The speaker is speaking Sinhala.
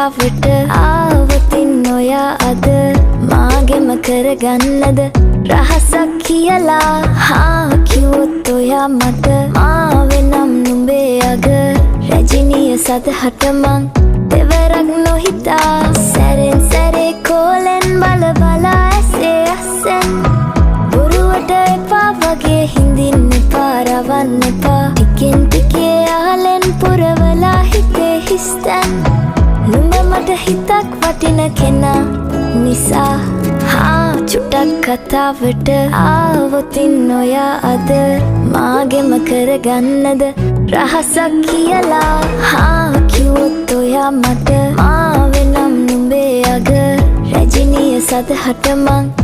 කතාවට ආවතින් ඔයා අද මාගෙම කරගන්නද රහසක් කියලා කිව්වොත් ඔයා මට මාවෙනම් නුඹේ අග රැජිනිය සදහට මං දෙවරක් නොහිතා සැරෙන් සැරේ කෝලෙන් බල බලා ඇසේ අස්සෙන් බොරුවට එපා වගේ හිඳින්න එපා රවන්න එපා ටිකෙන් ටිකේ ආලෙන් පුරවලා හිතේ හිස්තැන් නුඹ මට හිතක් වටින කෙනා නිසා චුට්ටක් කතාවට ආවොතින් ඔයා අද මාගෙම කරගන්නද රහසක් කියලා කිව්වොත් ඔයා මට මාවෙනම් නුඹේ අග රැජිනිය සදහට මං